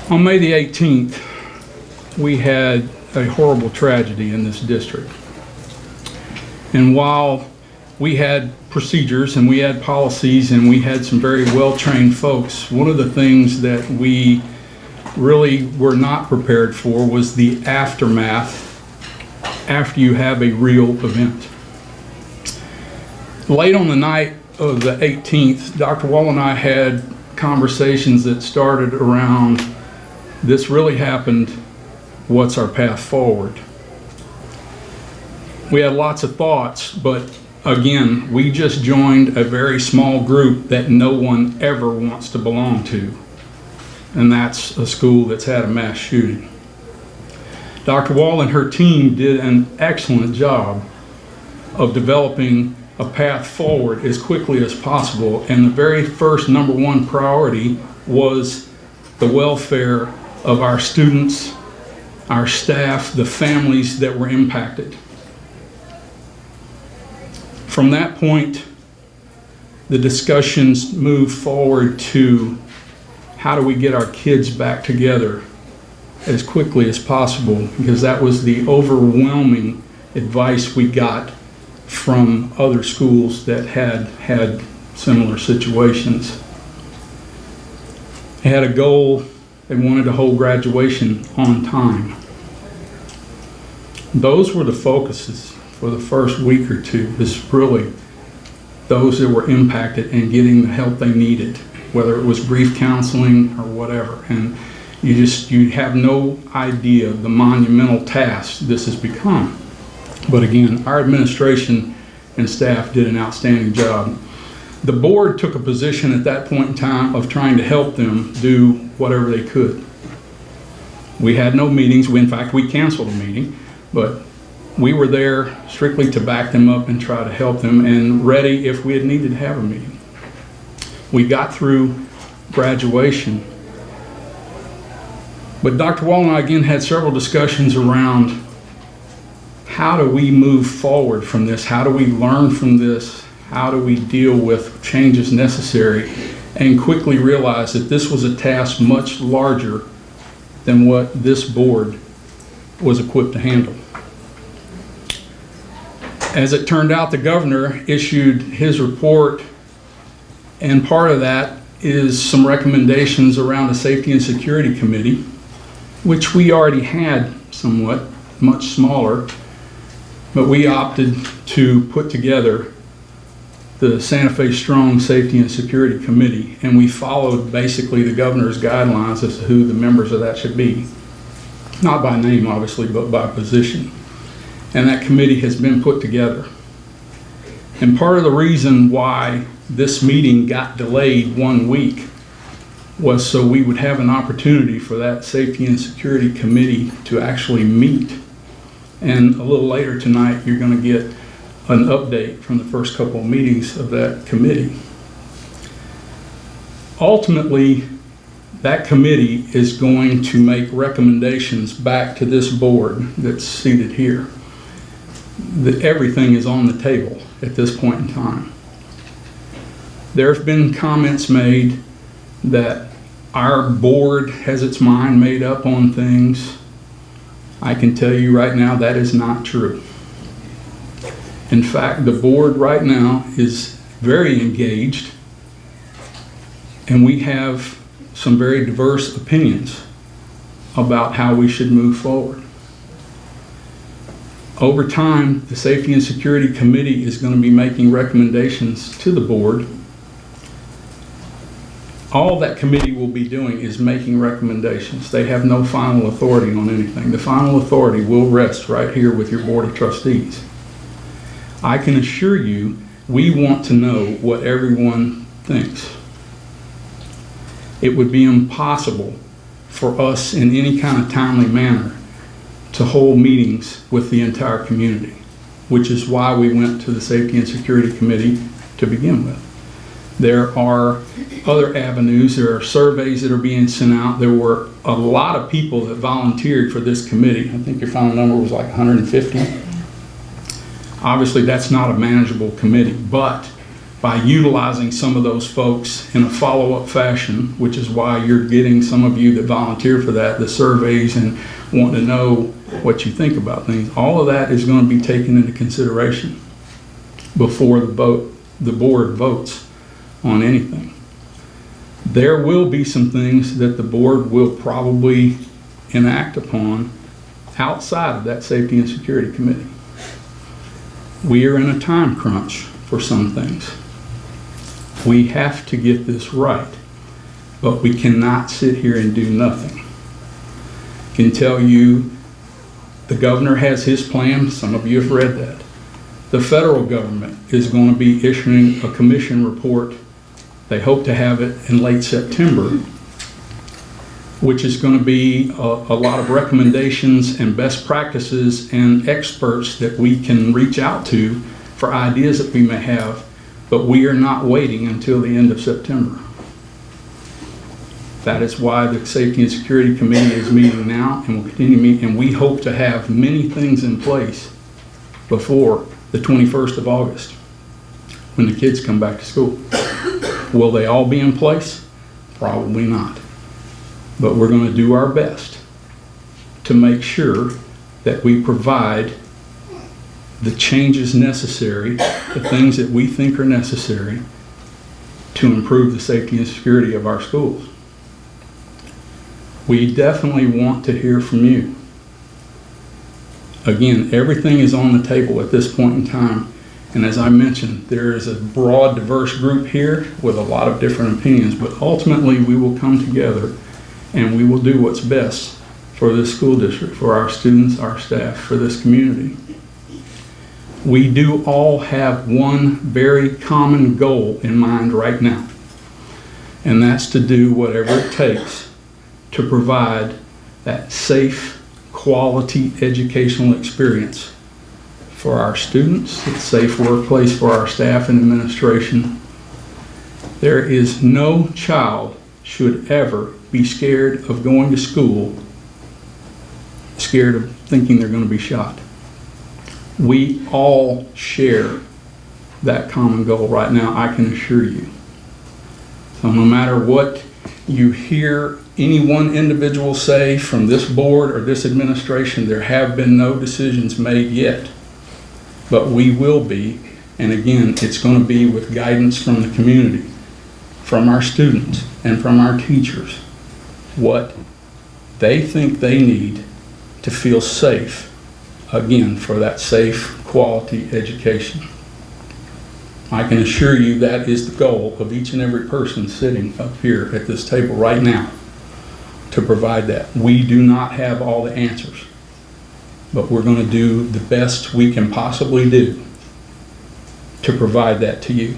On May the 18th, we had a horrible tragedy in this district. And while we had procedures and we had policies and we had some very well-trained folks, one of the things that we really were not prepared for was the aftermath after you have a real event. Late on the night of the 18th, Dr. Wall and I had conversations that started around, this really happened, what's our path forward? We had lots of thoughts, but again, we just joined a very small group that no one ever wants to belong to, and that's a school that's had a mass shooting. Dr. Wall and her team did an excellent job of developing a path forward as quickly as possible, and the very first number one priority was the welfare of our students, our staff, the families that were impacted. From that point, the discussions moved forward to how do we get our kids back together as quickly as possible, because that was the overwhelming advice we got from other schools that had similar situations. They had a goal. They wanted to hold graduation on time. Those were the focuses for the first week or two, is really those that were impacted and getting the help they needed, whether it was grief counseling or whatever. And you have no idea the monumental task this has become. But again, our administration and staff did an outstanding job. The board took a position at that point in time of trying to help them do whatever they could. We had no meetings. In fact, we canceled a meeting, but we were there strictly to back them up and try to help them, and ready if we had needed to have a meeting. We got through graduation. But Dr. Wall and I again had several discussions around how do we move forward from this? How do we learn from this? How do we deal with changes necessary? And quickly realize that this was a task much larger than what this board was equipped to handle. As it turned out, the governor issued his report, and part of that is some recommendations around the Safety and Security Committee, which we already had somewhat, much smaller, but we opted to put together the Santa Fe Strong Safety and Security Committee, and we followed basically the governor's guidelines as to who the members of that should be. Not by name, obviously, but by position. And that committee has been put together. And part of the reason why this meeting got delayed 1 week was so we would have an opportunity for that Safety and Security Committee to actually meet. And a little later tonight, you're going to get an update from the first couple of meetings of that committee. Ultimately, that committee is going to make recommendations back to this board that's seated here. Everything is on the table at this point in time. There have been comments made that our board has its mind made up on things. I can tell you right now that is not true. In fact, the board right now is very engaged, and we have some very diverse opinions about how we should move forward. Over time, the Safety and Security Committee is going to be making recommendations to the board. All that committee will be doing is making recommendations. They have no final authority on anything. The final authority will rest right here with your Board of Trustees. I can assure you, we want to know what everyone thinks. It would be impossible for us in any kind of timely manner to hold meetings with the entire community, which is why we went to the Safety and Security Committee to begin with. There are other avenues. There are surveys that are being sent out. There were a lot of people that volunteered for this committee. I think your final number was like 150. Obviously, that's not a manageable committee, but by utilizing some of those folks in a follow-up fashion, which is why you're getting some of you that volunteer for that, the surveys and want to know what you think about things. All of that is going to be taken into consideration before the board votes on anything. There will be some things that the board will probably enact upon outside of that Safety and Security Committee. We are in a time crunch for some things. We have to get this right, but we cannot sit here and do nothing. I can tell you the governor has his plan. Some of you have read that. The federal government is going to be issuing a commission report. They hope to have it in late September, which is going to be a lot of recommendations and best practices and experts that we can reach out to for ideas that we may have, but we are not waiting until the end of September. That is why the Safety and Security Committee is meeting now and will continue to meet, and we hope to have many things in place before the 21st of August when the kids come back to school. Will they all be in place? Probably not. But we're going to do our best to make sure that we provide the changes necessary, the things that we think are necessary to improve the safety and security of our schools. We definitely want to hear from you. Again, everything is on the table at this point in time. And as I mentioned, there is a broad, diverse group here with a lot of different opinions, but ultimately we will come together and we will do what's best for this school district, for our students, our staff, for this community. We do all have one very common goal in mind right now, and that's to do whatever it takes to provide that safe, quality educational experience for our students, a safe workplace for our staff and administration. There is no child should ever be scared of going to school, scared of thinking they're going to be shot. We all share that common goal right now, I can assure you. So no matter what you hear any one individual say from this board or this administration, there have been no decisions made yet. But we will be, and again, it's going to be with guidance from the community, from our students, and from our teachers, what they think they need to feel safe, again, for that safe, quality education. I can assure you that is the goal of each and every person sitting up here at this table right now, to provide that. We do not have all the answers, but we're going to do the best we can possibly do to provide that to you.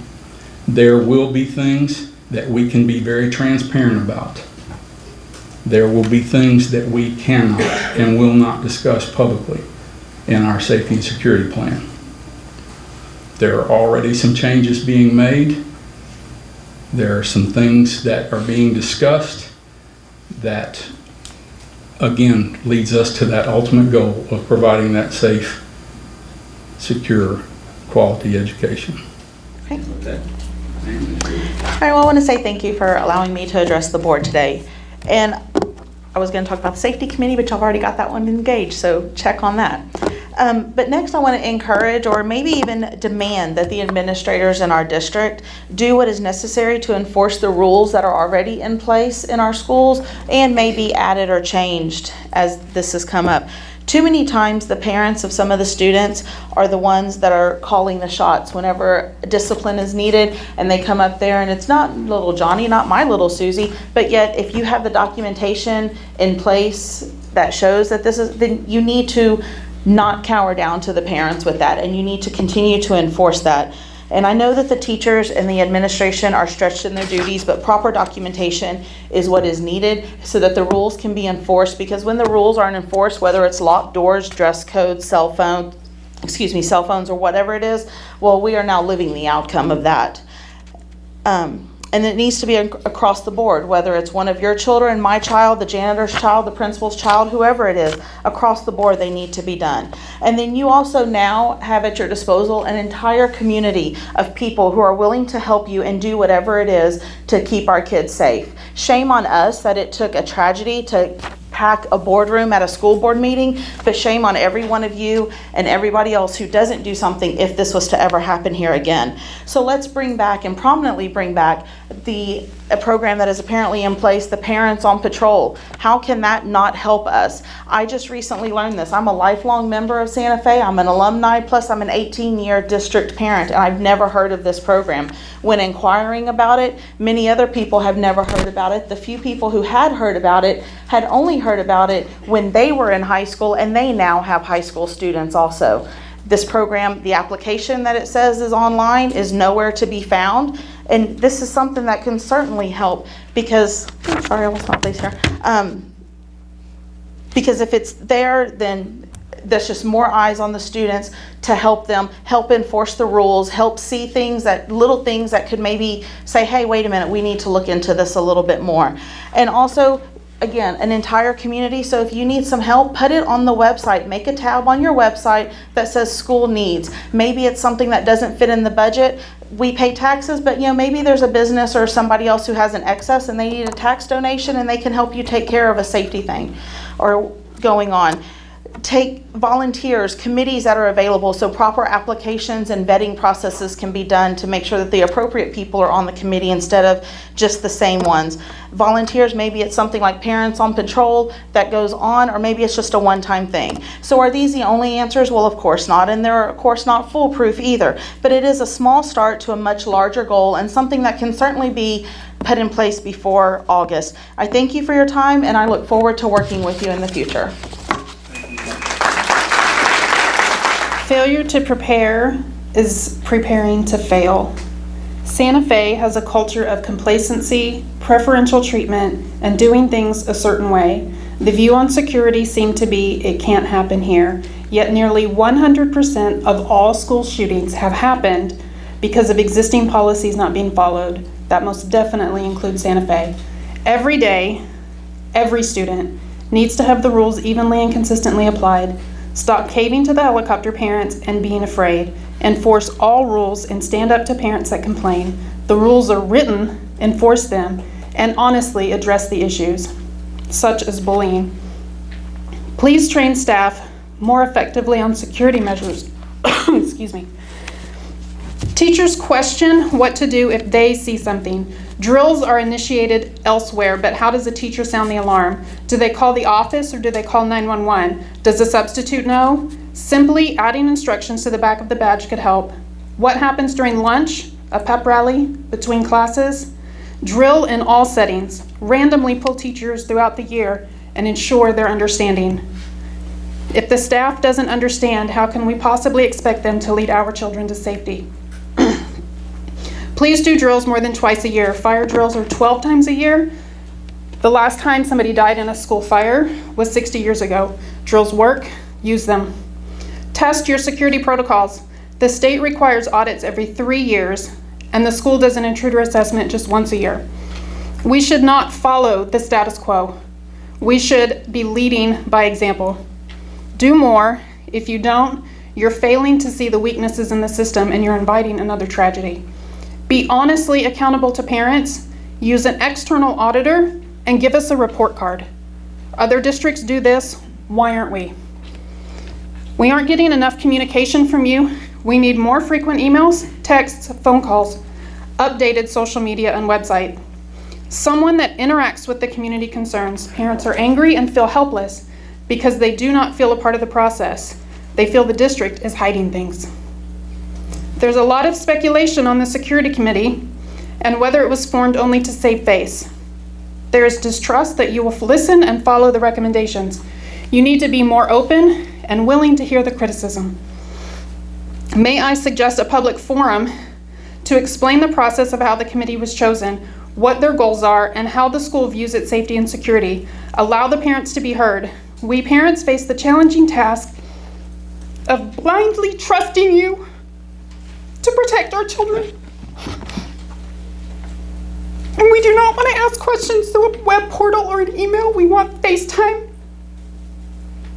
There will be things that we can be very transparent about. There will be things that we cannot and will not discuss publicly in our safety and security plan. There are already some changes being made. There are some things that are being discussed that again leads us to that ultimate goal of providing that safe, secure, quality education. Okay. All right, well, I want to say thank you for allowing me to address the board today. And I was going to talk about the safety committee, but y'all already got that one engaged, so check on that. But next I want to encourage or maybe even demand that the administrators in our district do what is necessary to enforce the rules that are already in place in our schools and maybe added or changed as this has come up. Too many times the parents of some of the students are the ones that are calling the shots whenever discipline is needed, and they come up there and it's not little Johnny, not my little Susie, but yet if you have the documentation in place that shows that this is, then you need to not cower down to the parents with that, and you need to continue to enforce that. And I know that the teachers and the administration are stretched in their duties, but proper documentation is what is needed so that the rules can be enforced, because when the rules aren't enforced, whether it's locked doors, dress codes, cell phones, or whatever it is, well, we are now living the outcome of that. And it needs to be across the board, whether it's one of your children, my child, the janitor's child, the principal's child, whoever it is, across the board they need to be done. And then you also now have at your disposal an entire community of people who are willing to help you and do whatever it is to keep our kids safe. Shame on us that it took a tragedy to pack a boardroom at a school board meeting, but shame on every one of you and everybody else who doesn't do something if this was to ever happen here again. So let's bring back and prominently bring back a program that is apparently in place, the Parents on Patrol. How can that not help us? I just recently learned this. I'm a lifelong member of Santa Fe. I'm an alumni, plus I'm an 18-year district parent, and I've never heard of this program. When inquiring about it, many other people have never heard about it. The few people who had heard about it had only heard about it when they were in high school, and they now have high school students also. This program, the application that it says is online, is nowhere to be found. And this is something that can certainly help because, sorry, I lost my place here. Because if it's there, then there's just more eyes on the students to help them, help enforce the rules, help see things little things that could maybe say, hey, wait a minute, we need to look into this a little bit more. And also, again, an entire community. So if you need some help, put it on the website. Make a tab on your website that says school needs. Maybe it's something that doesn't fit in the budget. We pay taxes, but maybe there's a business or somebody else who has an excess and they need a tax donation and they can help you take care of a safety thing or going on. Take volunteers, committees that are available so proper applications and vetting processes can be done to make sure that the appropriate people are on the committee instead of just the same ones. Volunteers, maybe it's something like Parents on Patrol that goes on, or maybe it's just a one-time thing. So are these the only answers? Well, of course not, and they're of course not foolproof either, but it is a small start to a much larger goal and something that can certainly be put in place before August. I thank you for your time and I look forward to working with you in the future. Failure to prepare is preparing to fail. Santa Fe has a culture of complacency, preferential treatment, and doing things a certain way. The view on security seemed to be it can't happen here, yet nearly 100% of all school shootings have happened because of existing policies not being followed. That most definitely includes Santa Fe. Every day, every student needs to have the rules evenly and consistently applied. Stop caving to the helicopter parents and being afraid. Enforce all rules and stand up to parents that complain. The rules are written, enforce them, and honestly address the issues, such as bullying. Please train staff more effectively on security measures. Excuse me. Teachers question what to do if they see something. Drills are initiated elsewhere, but how does a teacher sound the alarm? Do they call the office or do they call 911? Does the substitute know? Simply adding instructions to the back of the badge could help. What happens during lunch? A pep rally? Between classes? Drill in all settings. Randomly pull teachers throughout the year and ensure their understanding. If the staff doesn't understand, how can we possibly expect them to lead our children to safety? Please do drills more than twice a year. Fire drills are 12 times a year. The last time somebody died in a school fire was 60 years ago. Drills work, use them. Test your security protocols. The state requires audits every 3 years, and the school does an intruder assessment just once a year. We should not follow the status quo. We should be leading by example. Do more. If you don't, you're failing to see the weaknesses in the system and you're inviting another tragedy. Be honestly accountable to parents, use an external auditor, and give us a report card. Other districts do this, why aren't we? We aren't getting enough communication from you. We need more frequent emails, texts, phone calls, updated social media and website. Someone that interacts with the community concerns. Parents are angry and feel helpless because they do not feel a part of the process. They feel the district is hiding things. There's a lot of speculation on the security committee and whether it was formed only to save face. There is distrust that you will listen and follow the recommendations. You need to be more open and willing to hear the criticism. May I suggest a public forum to explain the process of how the committee was chosen, what their goals are, and how the school views its safety and security. Allow the parents to be heard. We parents face the challenging task of blindly trusting you to protect our children. And we do not want to ask questions through a web portal or an email. We want FaceTime.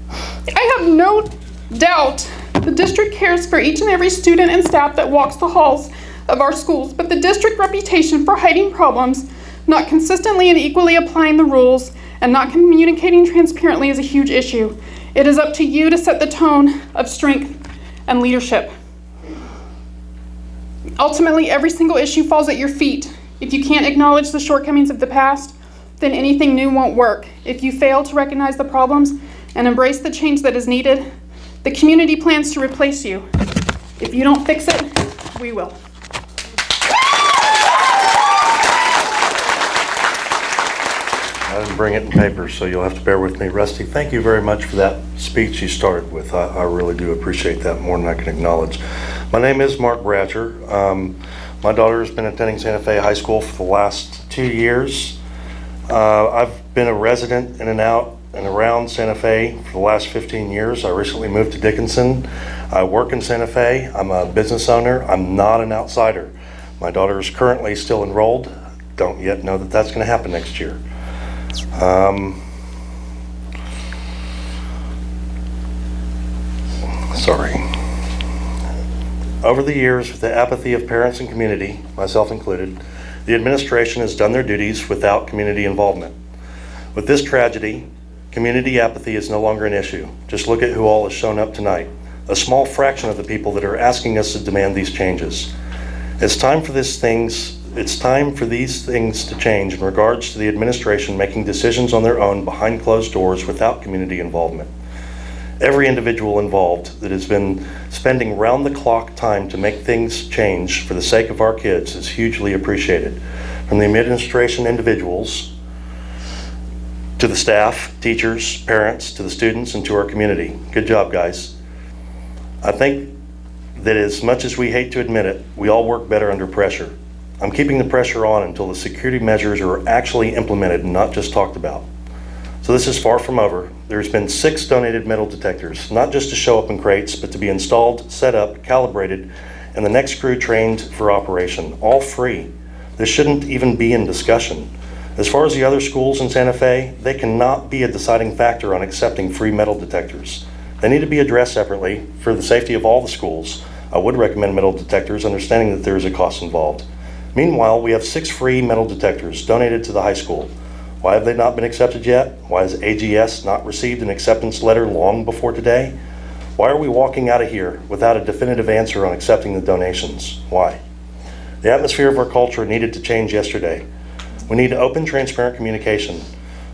I have no doubt the district cares for each and every student and staff that walks the halls of our schools, but the district reputation for hiding problems, not consistently and equally applying the rules, and not communicating transparently is a huge issue. It is up to you to set the tone of strength and leadership. Ultimately, every single issue falls at your feet. If you can't acknowledge the shortcomings of the past, then anything new won't work. If you fail to recognize the problems and embrace the change that is needed, the community plans to replace you. If you don't fix it, we will. I didn't bring it in paper, so you'll have to bear with me. Rusty, thank you very much for that speech you started with. I really do appreciate that more than I can acknowledge. My name is Mark Bratcher. My daughter has been attending Santa Fe High School for the last 2 years. I've been a resident in and out and around Santa Fe for the last 15 years. I recently moved to Dickinson. I work in Santa Fe. I'm a business owner. I'm not an outsider. My daughter is currently still enrolled. Don't yet know that that's going to happen next year. Sorry. Over the years, with the apathy of parents and community, myself included, the administration has done their duties without community involvement. With this tragedy, community apathy is no longer an issue. Just look at who all has shown up tonight. A small fraction of the people that are asking us to demand these changes. It's time for these things to change in regards to the administration making decisions on their own behind closed doors without community involvement. Every individual involved that has been spending round-the-clock time to make things change for the sake of our kids is hugely appreciated. From the administration individuals, to the staff, teachers, parents, to the students, and to our community. Good job, guys. I think that as much as we hate to admit it, we all work better under pressure. I'm keeping the pressure on until the security measures are actually implemented and not just talked about. So this is far from over. There's been 6 donated metal detectors, not just to show up in crates, but to be installed, set up, calibrated, and the next crew trained for operation, all free. This shouldn't even be in discussion. As far as the other schools in Santa Fe, they cannot be a deciding factor on accepting free metal detectors. They need to be addressed separately for the safety of all the schools. I would recommend metal detectors, understanding that there is a cost involved. Meanwhile, we have 6 free metal detectors donated to the high school. Why have they not been accepted yet? Why has AGS not received an acceptance letter long before today? Why are we walking out of here without a definitive answer on accepting the donations? Why? The atmosphere of our culture needed to change yesterday. We need open, transparent communication,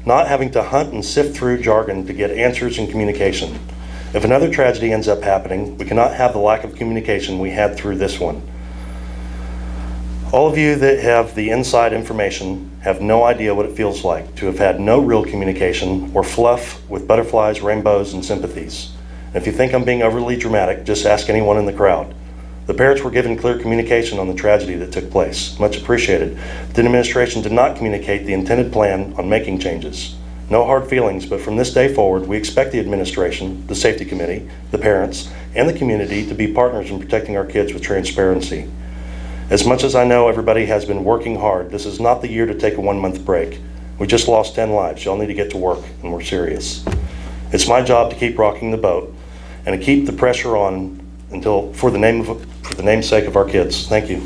not having to hunt and sift through jargon to get answers in communication. If another tragedy ends up happening, we cannot have the lack of communication we had through this one. All of you that have the inside information have no idea what it feels like to have had no real communication or fluff with butterflies, rainbows, and sympathies. And if you think I'm being overly dramatic, just ask anyone in the crowd. The parents were given clear communication on the tragedy that took place. Much appreciated. The administration did not communicate the intended plan on making changes. No hard feelings, but from this day forward, we expect the administration, the safety committee, the parents, and the community to be partners in protecting our kids with transparency. As much as I know everybody has been working hard, this is not the year to take a 1-month break. We just lost 10 lives. Y'all need to get to work, and we're serious. It's my job to keep rocking the boat and to keep the pressure on until for the namesake of our kids. Thank you.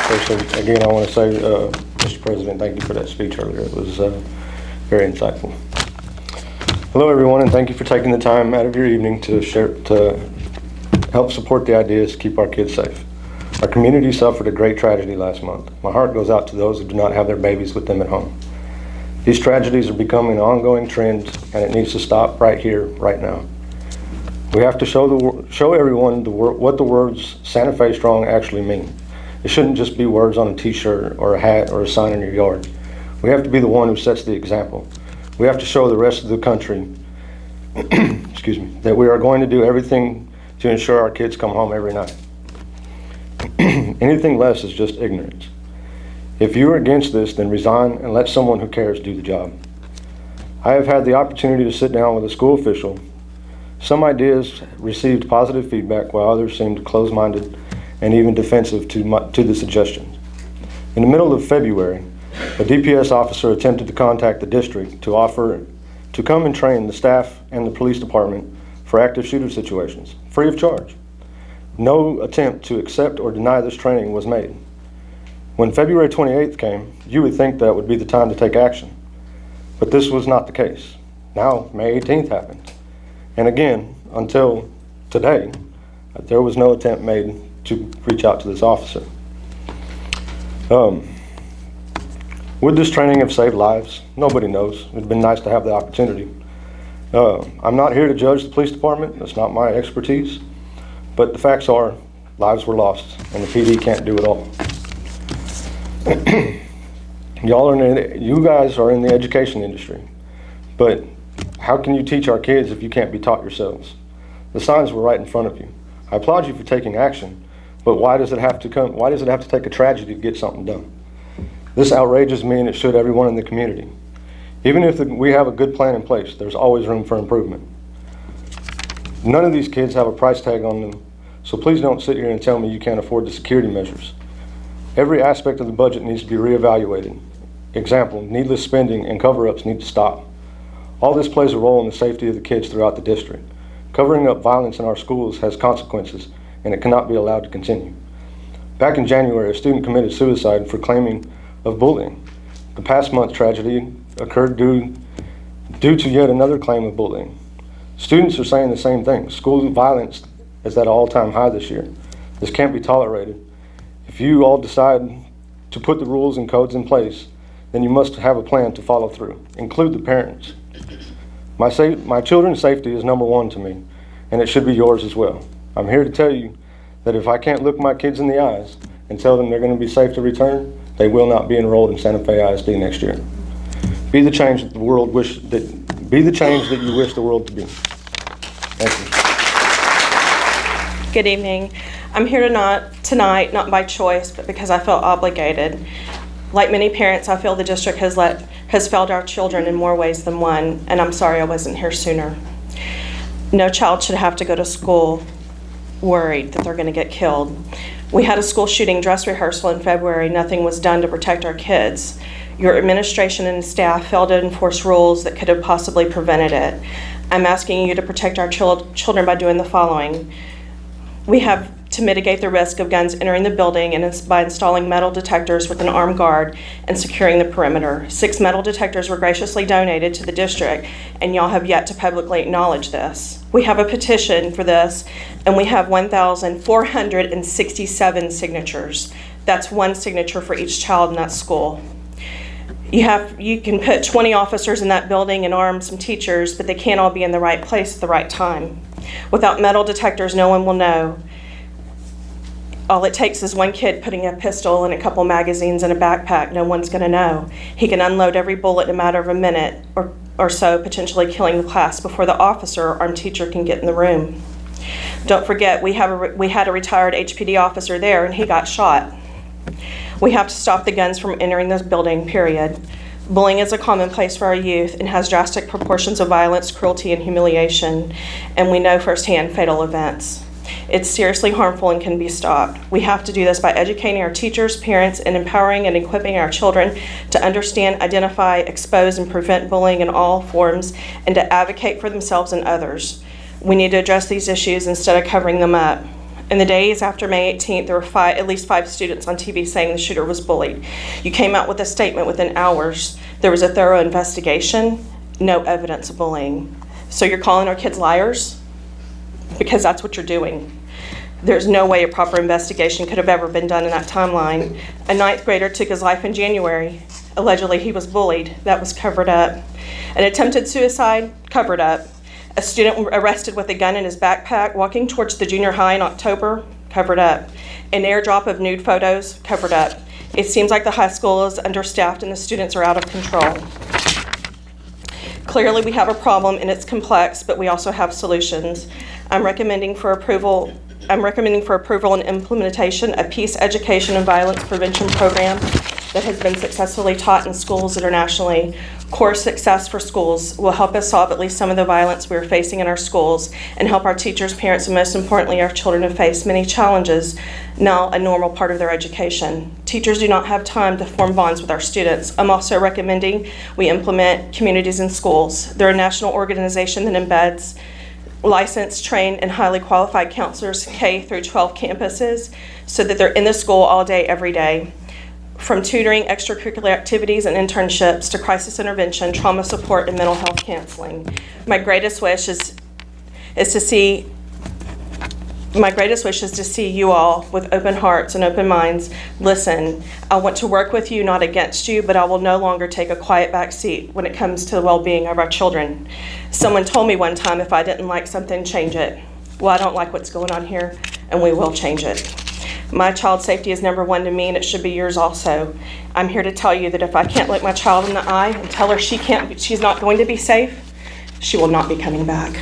First, again, I want to say, Mr. President, thank you for that speech earlier. It was very insightful. Hello, everyone, and thank you for taking the time out of your evening to help support the ideas to keep our kids safe. Our community suffered a great tragedy last month. My heart goes out to those who do not have their babies with them at home. These tragedies are becoming an ongoing trend, and it needs to stop right here, right now. We have to show everyone what the words Santa Fe Strong actually mean. It shouldn't just be words on a t-shirt or a hat or a sign in your yard. We have to be the one who sets the example. We have to show the rest of the country excuse me, that we are going to do everything to ensure our kids come home every night. Anything less is just ignorance. If you are against this, then resign and let someone who cares do the job. I have had the opportunity to sit down with a school official. Some ideas received positive feedback, while others seemed closed-minded and even defensive to the suggestions. In the middle of February, a DPS officer attempted to contact the district to offer to come and train the staff and the police department for active shooter situations, free of charge. No attempt to accept or deny this training was made. When February 28th came, you would think that would be the time to take action. But this was not the case. Now, May 18th happened. And again, until today, there was no attempt made to reach out to this officer. Would this training have saved lives? Nobody knows. It would have been nice to have the opportunity. I'm not here to judge the police department. That's not my expertise. But the facts are, lives were lost, and the PD can't do it all. You guys are in the education industry, but how can you teach our kids if you can't be taught yourselves? The signs were right in front of you. I applaud you for taking action, but why does it have to take a tragedy to get something done? This outrages me, and it should everyone in the community. Even if we have a good plan in place, there's always room for improvement. None of these kids have a price tag on them, so please don't sit here and tell me you can't afford the security measures. Every aspect of the budget needs to be reevaluated. Example, needless spending and cover-ups need to stop. All this plays a role in the safety of the kids throughout the district. Covering up violence in our schools has consequences, and it cannot be allowed to continue. Back in January, a student committed suicide for claiming of bullying. The past month tragedy occurred due to yet another claim of bullying. Students are saying the same thing. School violence is at an all-time high this year. This can't be tolerated. If you all decide to put the rules and codes in place, then you must have a plan to follow through. Include the parents. My children's safety is number one to me, and it should be yours as well. I'm here to tell you that if I can't look my kids in the eyes and tell them they're going to be safe to return, they will not be enrolled in Santa Fe ISD next year. Be the change that you wish the world to be. Thank you. Good evening. I'm here tonight, not by choice, but because I felt obligated. Like many parents, I feel the district has failed our children in more ways than one, and I'm sorry I wasn't here sooner. No child should have to go to school worried that they're going to get killed. We had a school shooting dress rehearsal in February. Nothing was done to protect our kids. Your administration and staff failed to enforce rules that could have possibly prevented it. I'm asking you to protect our children by doing the following. We have to mitigate the risk of guns entering the building and by installing metal detectors with an armed guard and securing the perimeter. 6 metal detectors were graciously donated to the district, and y'all have yet to publicly acknowledge this. We have a petition for this, and we have 1,467 signatures. That's one signature for each child in that school. You can put 20 officers in that building and arm some teachers, but they can't all be in the right place at the right time. Without metal detectors, no one will know. All it takes is one kid putting a pistol and a couple magazines in a backpack. No one's going to know. He can unload every bullet in a matter of a minute or so, potentially killing the class before the officer or armed teacher can get in the room. Don't forget, we had a retired HPD officer there, and he got shot. We have to stop the guns from entering this building, period. Bullying is a commonplace for our youth and has drastic proportions of violence, cruelty, and humiliation, and we know firsthand fatal events. It's seriously harmful and can be stopped. We have to do this by educating our teachers, parents, and empowering and equipping our children to understand, identify, expose, and prevent bullying in all forms, and to advocate for themselves and others. We need to address these issues instead of covering them up. In the days after May 18th, there were at least 5 students on TV saying the shooter was bullied. You came out with a statement within hours. There was a thorough investigation, no evidence of bullying. So you're calling our kids liars? Because that's what you're doing. There's no way a proper investigation could have ever been done in that timeline. A 9th grader took his life in January. Allegedly, he was bullied. That was covered up. An attempted suicide, covered up. A student arrested with a gun in his backpack walking towards the junior high in October, covered up. An airdrop of nude photos, covered up. It seems like the high school is understaffed and the students are out of control. Clearly, we have a problem and it's complex, but we also have solutions. I'm recommending for approval and implementation a peace education and violence prevention program that has been successfully taught in schools internationally. Core Success for Schools will help us solve at least some of the violence we are facing in our schools and help our teachers, parents, and most importantly, our children who face many challenges, now a normal part of their education. Teachers do not have time to form bonds with our students. I'm also recommending we implement Communities in Schools. They're a national organization that embeds licensed, trained, and highly qualified counselors K through 12 campuses so that they're in the school all day, every day. From tutoring, extracurricular activities, and internships to crisis intervention, trauma support, and mental health counseling. My greatest wish is to see you all with open hearts and open minds. Listen, I want to work with you, not against you, but I will no longer take a quiet back seat when it comes to the well-being of our children. Someone told me one time if I didn't like something, change it. Well, I don't like what's going on here, and we will change it. My child's safety is number one to me, and it should be yours also. I'm here to tell you that if I can't look my child in the eye and tell her she's not going to be safe, she will not be coming back.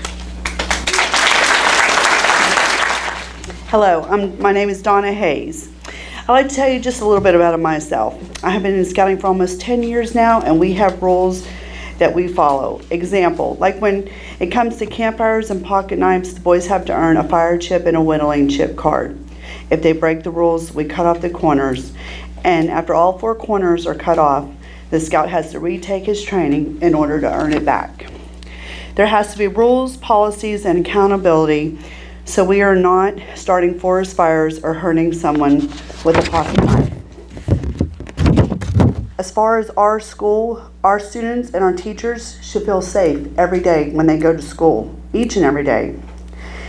Hello, my name is Donna Hayes. I'd like to tell you just a little bit about myself. I have been in scouting for almost 10 years now, and we have rules that we follow. Example, like when it comes to campfires and pocket knives, the boys have to earn a fire chip and a whittling chip card. If they break the rules, we cut off the corners, and after all 4 corners are cut off, the scout has to retake his training in order to earn it back. There has to be rules, policies, and accountability so we are not starting forest fires or hurting someone with a pocket knife. As far as our school, our students and our teachers should feel safe every day when they go to school, each and every day.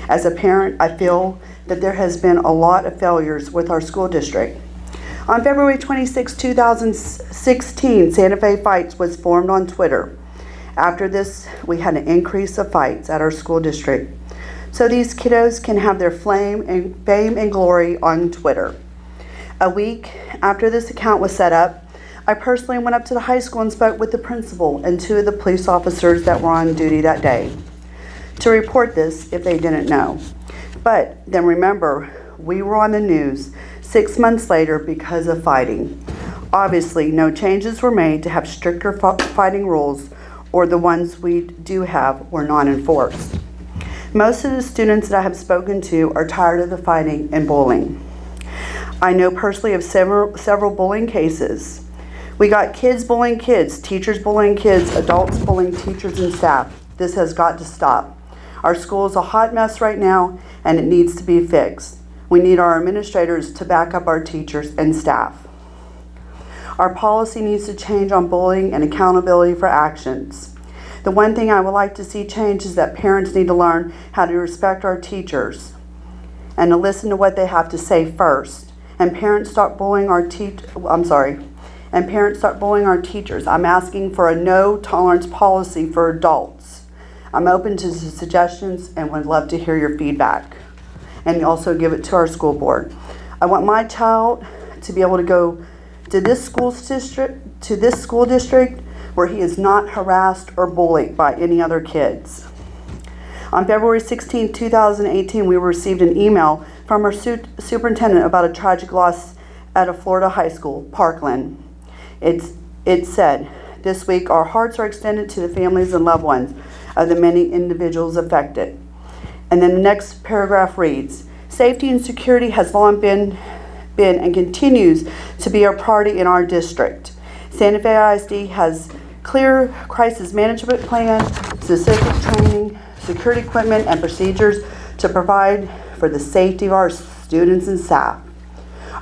As a parent, I feel that there has been a lot of failures with our school district. On February 26, 2016, Santa Fe Fights was formed on Twitter. After this, we had an increase of fights at our school district, so these kiddos can have their fame and glory on Twitter. A week after this account was set up, I personally went up to the high school and spoke with the principal and 2 of the police officers that were on duty that day to report this if they didn't know. But then remember, we were on the news 6 months later because of fighting. Obviously, no changes were made to have stricter fighting rules, or the ones we do have were not enforced. Most of the students that I have spoken to are tired of the fighting and bullying. I know personally of several bullying cases. We got kids bullying kids, teachers bullying kids, adults bullying teachers and staff. This has got to stop. Our school is a hot mess right now, and it needs to be fixed. We need our administrators to back up our teachers and staff. Our policy needs to change on bullying and accountability for actions. The one thing I would like to see change is that parents need to learn how to respect our teachers and to listen to what they have to say first. And parents start bullying our teachers. I'm asking for a no tolerance policy for adults. I'm open to suggestions and would love to hear your feedback and also give it to our school board. I want my child to be able to go to this school district where he is not harassed or bullied by any other kids. On February 16, 2018, we received an email from our superintendent about a tragic loss at a Florida high school, Parkland. It said, "This week our hearts are extended to the families and loved ones of the many individuals affected." And then the next paragraph reads, "Safety and security has long been and continues to be a priority in our district. Santa Fe ISD has clear crisis management plan, specific training, security equipment, and procedures to provide for the safety of our students and staff.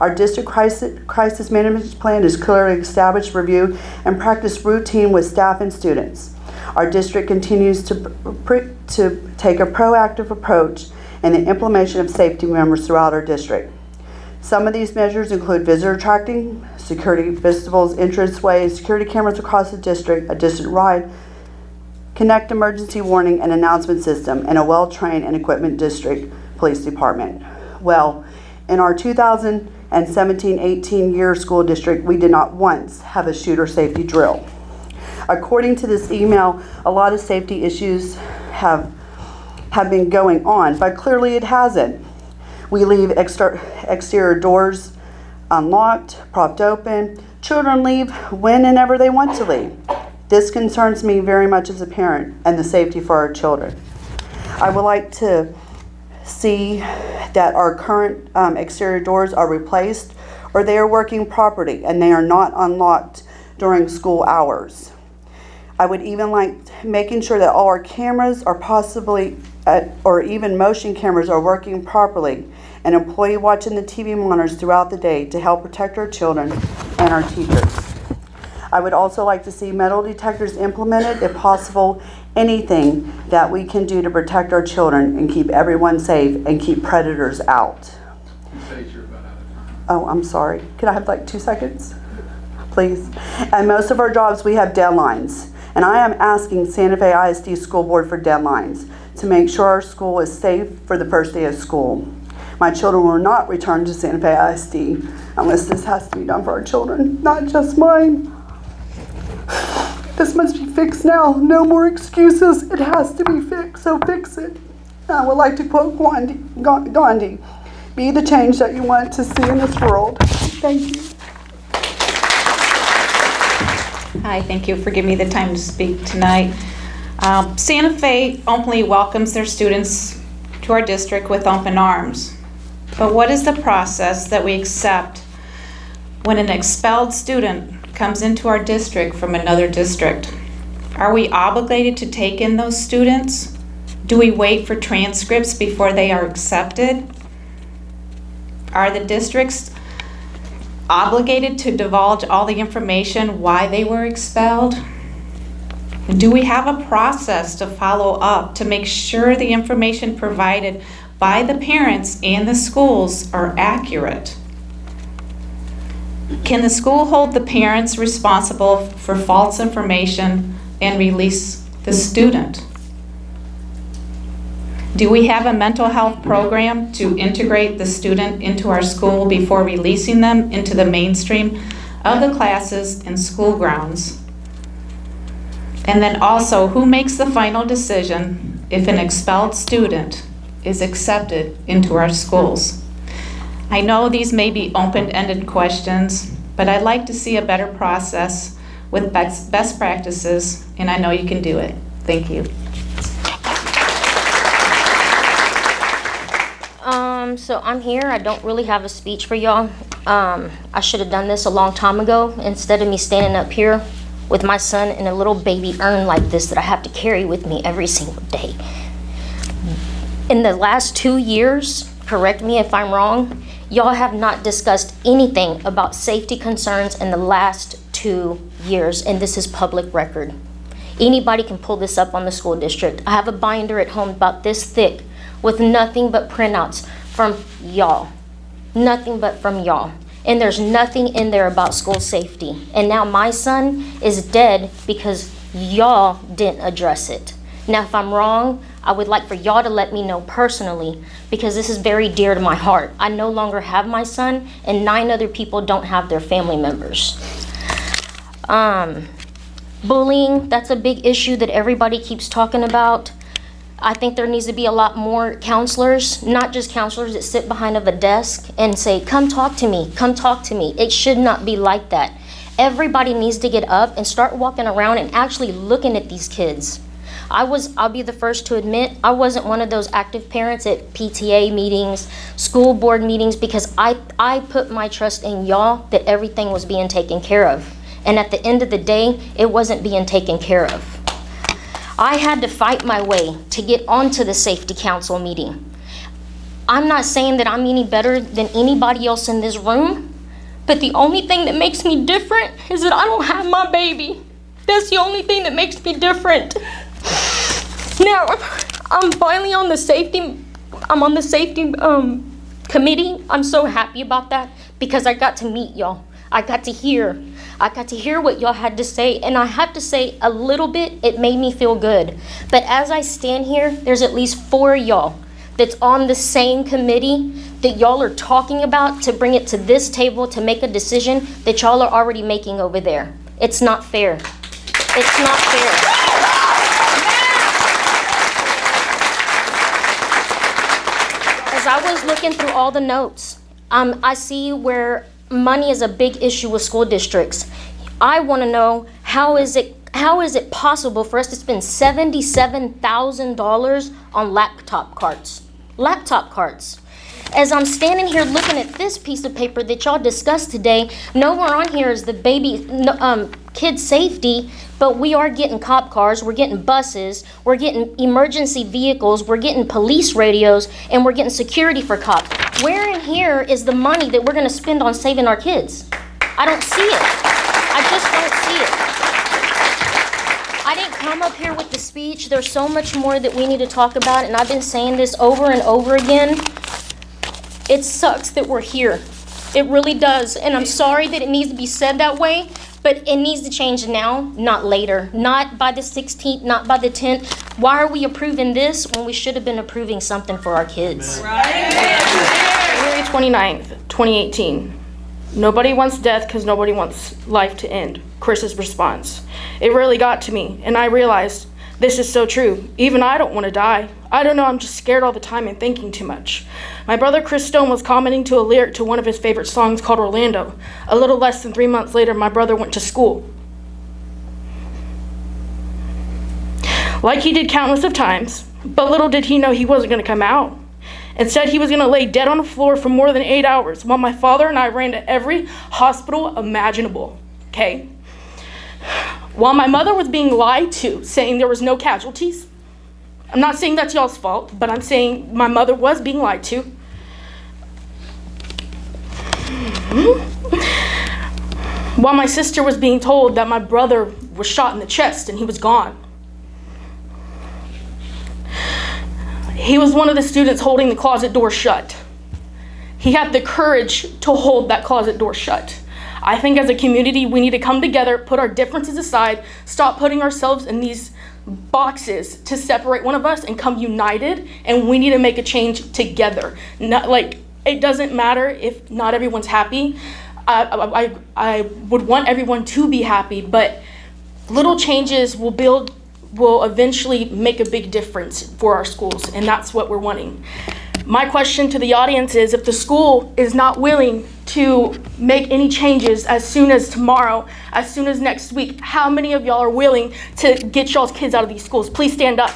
Our district crisis management plan is clearly established, reviewed, and practiced routine with staff and students. Our district continues to take a proactive approach in the implementation of safety measures throughout our district. Some of these measures include visitor tracking, security vestibules, entranceways, security cameras across the district, a district-wide connect emergency warning and announcement system, and a well-trained and equipped district police department." Well, in our 2017-18 year school district, we did not once have a shooter safety drill. According to this email, a lot of safety issues have been going on, but clearly it hasn't. We leave exterior doors unlocked, propped open, Children leave when and ever they want to leave. This concerns me very much as a parent and the safety for our children. I would like to see that our current exterior doors are replaced or they are working properly and they are not unlocked during school hours. I would even like making sure that all our cameras are possibly, or even motion cameras are working properly, and employee watching the TV monitors throughout the day to help protect our children and our teachers. I would also like to see metal detectors implemented, if possible, anything that we can do to protect our children and keep everyone safe and keep predators out. Oh, I'm sorry. Could I have like 2 seconds? Please. And most of our jobs, we have deadlines. And I am asking Santa Fe ISD School Board for deadlines to make sure our school is safe for the first day of school. My children will not return to Santa Fe ISD unless this has to be done for our children, not just mine. This must be fixed now. No more excuses. It has to be fixed, so fix it. I would like to quote Gandhi, be the change that you want to see in this world. Thank you. Hi, thank you for giving me the time to speak tonight. Santa Fe openly welcomes their students to our district with open arms. But what is the process that we accept when an expelled student comes into our district from another district? Are we obligated to take in those students? Do we wait for transcripts before they are accepted? Are the districts obligated to divulge all the information why they were expelled? Do we have a process to follow up to make sure the information provided by the parents and the schools are accurate? Can the school hold the parents responsible for false information and release the student? Do we have a mental health program to integrate the student into our school before releasing them into the mainstream of the classes and school grounds? And then also, who makes the final decision if an expelled student is accepted into our schools? I know these may be open-ended questions, but I'd like to see a better process with best practices, and I know you can do it. Thank you. So I'm here. I don't really have a speech for y'all. I should have done this a long time ago instead of me standing up here with my son in a little baby urn like this that I have to carry with me every single day. In the last 2 years, correct me if I'm wrong, y'all have not discussed anything about safety concerns in the last 2 years, and this is public record. Anybody can pull this up on the school district. I have a binder at home about this thick with nothing but printouts from y'all. Nothing but from y'all. And there's nothing in there about school safety. And now my son is dead because y'all didn't address it. Now, if I'm wrong, I would like for y'all to let me know personally, because this is very dear to my heart. I no longer have my son, and 9 other people don't have their family members. Bullying, that's a big issue that everybody keeps talking about. I think there needs to be a lot more counselors, not just counselors that sit behind of a desk and say, come talk to me, come talk to me. It should not be like that. Everybody needs to get up and start walking around and actually looking at these kids. I'll be the first to admit, I wasn't one of those active parents at PTA meetings, school board meetings, because I put my trust in y'all that everything was being taken care of. And at the end of the day, it wasn't being taken care of. I had to fight my way to get onto the safety council meeting. I'm not saying that I'm any better than anybody else in this room, but the only thing that makes me different is that I don't have my baby. That's the only thing that makes me different. Now, I'm finally on the safety, committee. I'm so happy about that because I got to meet y'all. I got to hear what y'all had to say, and I have to say a little bit, it made me feel good. But as I stand here, there's at least 4 of y'all that's on the same committee that y'all are talking about to bring it to this table to make a decision that y'all are already making over there. It's not fair. It's not fair. As I was looking through all the notes, I see where money is a big issue with school districts. I want to know, how is it possible for us to spend $77,000 on laptop carts? Laptop carts. As I'm standing here looking at this piece of paper that y'all discussed today, nowhere on here is the kid safety, but we are getting cop cars, we're getting buses, we're getting emergency vehicles, we're getting police radios, and we're getting security for cops. Where in here is the money that we're going to spend on saving our kids? I don't see it. I just don't see it. I didn't come up here with the speech. There's so much more that we need to talk about, and I've been saying this over and over again. It sucks that we're here. It really does. And I'm sorry that it needs to be said that way, but it needs to change now, not later. Not by the 16th, not by the 10th. Why are we approving this when we should have been approving something for our kids? January 29th, 2018. Nobody wants death because nobody wants life to end. Chris's response. It really got to me, and I realized this is so true. Even I don't want to die. I don't know, I'm just scared all the time and thinking too much. My brother Chris Stone was commenting to a lyric to one of his favorite songs called Orlando. A little less than 3 months later, my brother went to school. Like he did countless of times, but little did he know he wasn't going to come out. Instead, he was going to lay dead on the floor for more than 8 hours while my father and I ran to every hospital imaginable, okay? While my mother was being lied to, saying there was no casualties. I'm not saying that's y'all's fault, but I'm saying my mother was being lied to. While my sister was being told that my brother was shot in the chest and he was gone. He was one of the students holding the closet door shut. He had the courage to hold that closet door shut. I think as a community, we need to come together, put our differences aside, stop putting ourselves in these boxes to separate one of us and come united, and we need to make a change together. Not like, it doesn't matter if not everyone's happy. I would want everyone to be happy, but little changes will eventually make a big difference for our schools, and that's what we're wanting. My question to the audience is, if the school is not willing to make any changes as soon as tomorrow, as soon as next week, how many of y'all are willing to get y'all's kids out of these schools? Please stand up.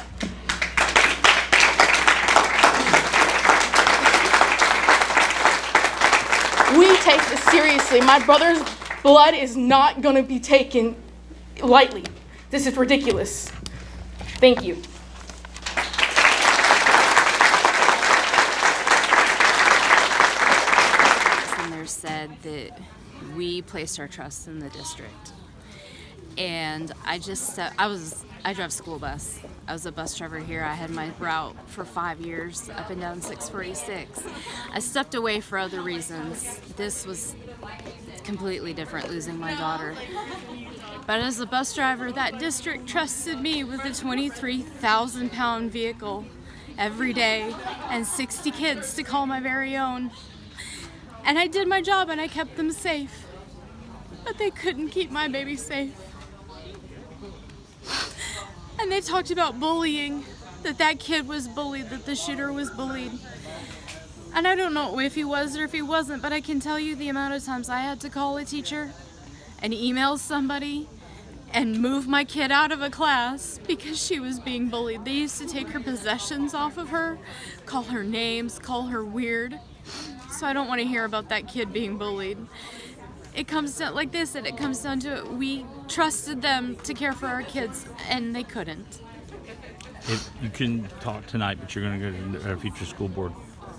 We take this seriously. My brother's blood is not going to be taken lightly. This is ridiculous. Thank you. Said that we placed our trust in the district, and I drive school bus. I was a bus driver here. I had my route for 5 years up and down 646. I stepped away for other reasons. This was completely different, losing my daughter. But as a bus driver, that district trusted me with a 23,000-pound vehicle every day and 60 kids to call my very own. And I did my job and I kept them safe. But they couldn't keep my baby safe. And they talked about bullying, that kid was bullied, that the shooter was bullied. And I don't know if he was or if he wasn't, but I can tell you the amount of times I had to call a teacher and email somebody and move my kid out of a class because she was being bullied. They used to take her possessions off of her, call her names, call her weird. So I don't want to hear about that kid being bullied. It comes down like this, and it comes down to it. We trusted them to care for our kids, and they couldn't. If you can talk tonight, but you're going to go to a future school board,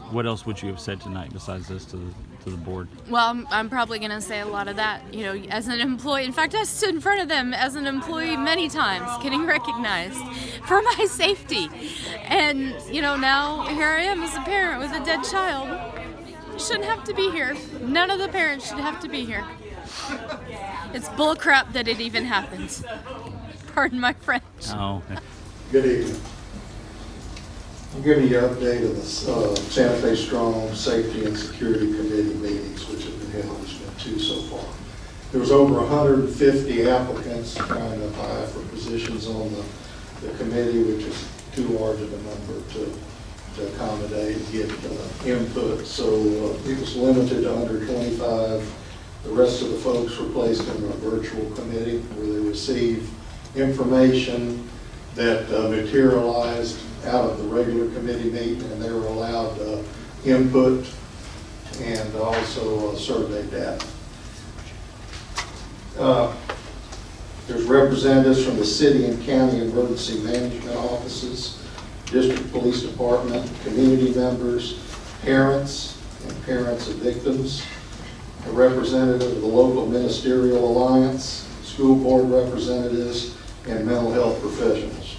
what else would you have said tonight besides this to the board? Well, I'm probably going to say a lot of that, as an employee. In fact, I stood in front of them as an employee many times, getting recognized for my safety. And, now here I am as a parent with a dead child. I shouldn't have to be here. None of the parents should have to be here. It's bullcrap that it even happened. Pardon my French. Oh. Good evening. I'm giving you an update of the Santa Fe Strong Safety and Security Committee meetings, which have been held. There's been 2 so far. There was over 150 applicants trying to apply for positions on the committee, which is too large of a number to accommodate and get input. So it was limited to under 25 The rest of the folks were placed in a virtual committee where they receive information that materialized out of the regular committee meeting, and they were allowed input and also survey data. There's representatives from the city and county emergency management offices, district police department, community members, parents, and parents of victims, a representative of the local ministerial alliance, school board representatives, and mental health professionals.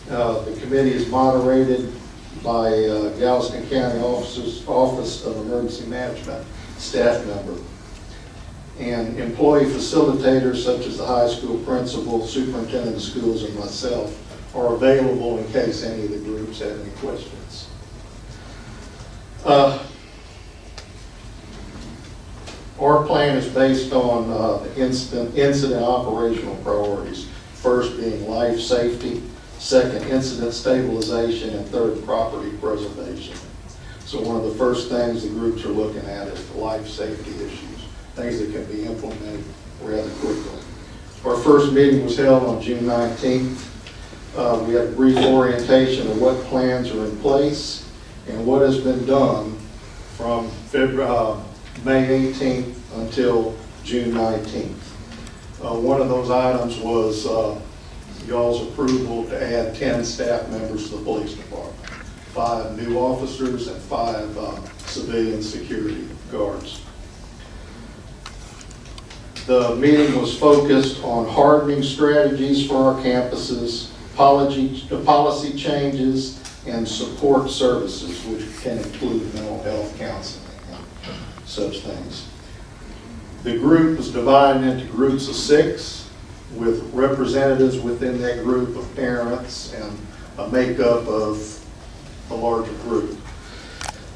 The committee is moderated by Galveston County Office of Emergency Management staff member. And employee facilitators such as the high school principal, superintendent of schools, and myself are available in case any of the groups have any questions. Our plan is based on the incident operational priorities. First being life safety, second incident stabilization, and third property preservation. So one of the first things the groups are looking at is the life safety issues, things that can be implemented rather quickly. Our first meeting was held on June 19th. We had a brief orientation of what plans are in place and what has been done from May 18th until June 19th. One of those items was y'all's approval to add 10 staff members to the police department, 5 new officers and 5 civilian security guards. The meeting was focused on hardening strategies for our campuses, policy changes, and support services, which can include mental health counseling and such things. The group was divided into groups of 6 with representatives within that group of parents and a makeup of a larger group.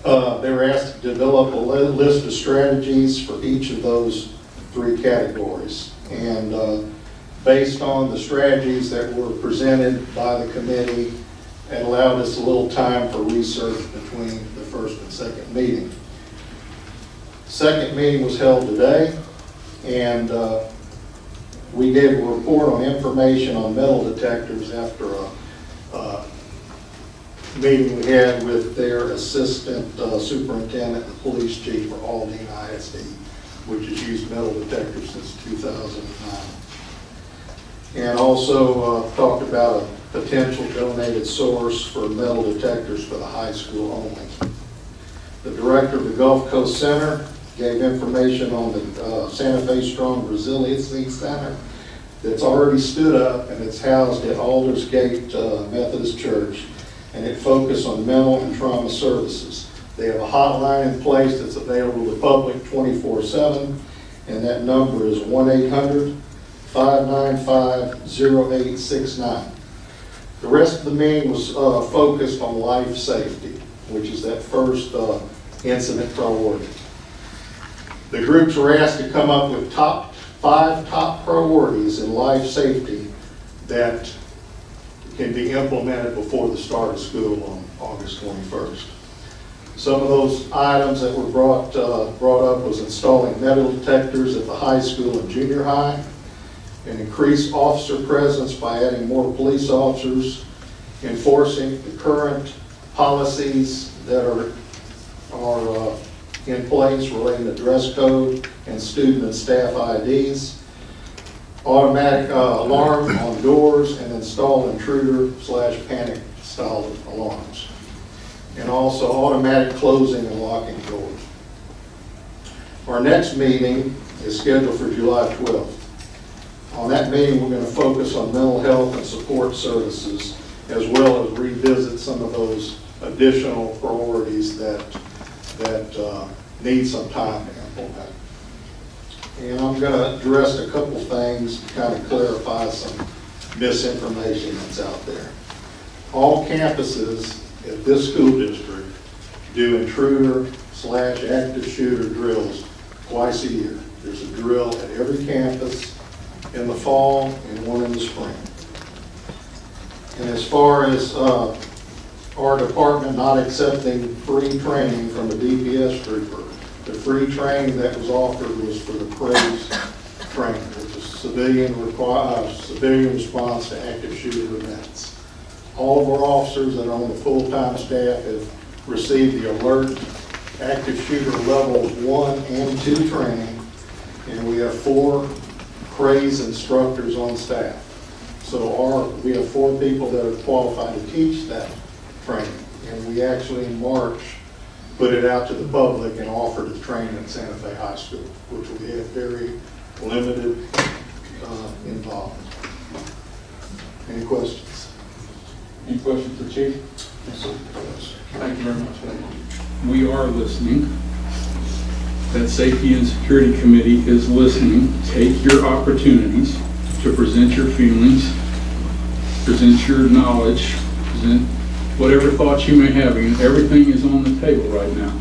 They were asked to develop a list of strategies for each of those 3 categories. And based on the strategies that were presented by the committee, it allowed us a little time for research between the first and second meeting. Second meeting was held today, and we gave a report on information on metal detectors after a meeting we had with their assistant superintendent, the police chief for Aldine ISD, which has used metal detectors since 2009. And also talked about a potential donated source for metal detectors for the high school only. The director of the Gulf Coast Center gave information on the Santa Fe Strong Resiliency Center that's already stood up, and it's housed at Aldersgate Methodist Church, and it focuses on mental and trauma services. They have a hotline in place that's available to the public 24/7, and that number is 1-800-595-0869. The rest of the meeting was focused on life safety, which is that first incident priority. The groups were asked to come up with 5 top priorities in life safety that can be implemented before the start of school on August 21st. Some of those items that were brought up was installing metal detectors at the high school and junior high, an increased officer presence by adding more police officers, enforcing the current policies that are in place relating to dress code and student and staff IDs, automatic alarm on doors, and install intruder/panic style alarms, and also automatic closing and locking doors. Our next meeting is scheduled for July 12th. On that meeting, we're going to focus on mental health and support services, as well as revisit some of those additional priorities that need some time to implement. And I'm going to address a couple things to kind of clarify some misinformation that's out there. All campuses at this school district do intruder/active shooter drills twice a year. There's a drill at every campus in the fall and one in the spring. And as far as our department not accepting free training from a DPS trooper, The free training that was offered was for the PRAISE training, which is civilian response to active shooter events. All of our officers that are on the full-time staff have received the alert active shooter levels 1 and 2 training, and we have 4 PRAISE instructors on staff. So we have 4 people that are qualified to teach that training, and we actually in March put it out to the public and offered the training at Santa Fe High School, which we have very limited involvement. Any questions? Any questions for Chief? Thank you very much. We are listening. That Safety and Security Committee is listening. Take your opportunities to present your feelings, present your knowledge, present whatever thoughts you may have. Everything is on the table right now.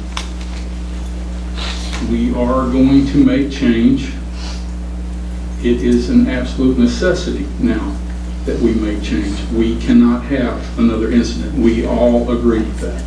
We are going to make change. It is an absolute necessity now that we make change. We cannot have another incident. We all agree with that.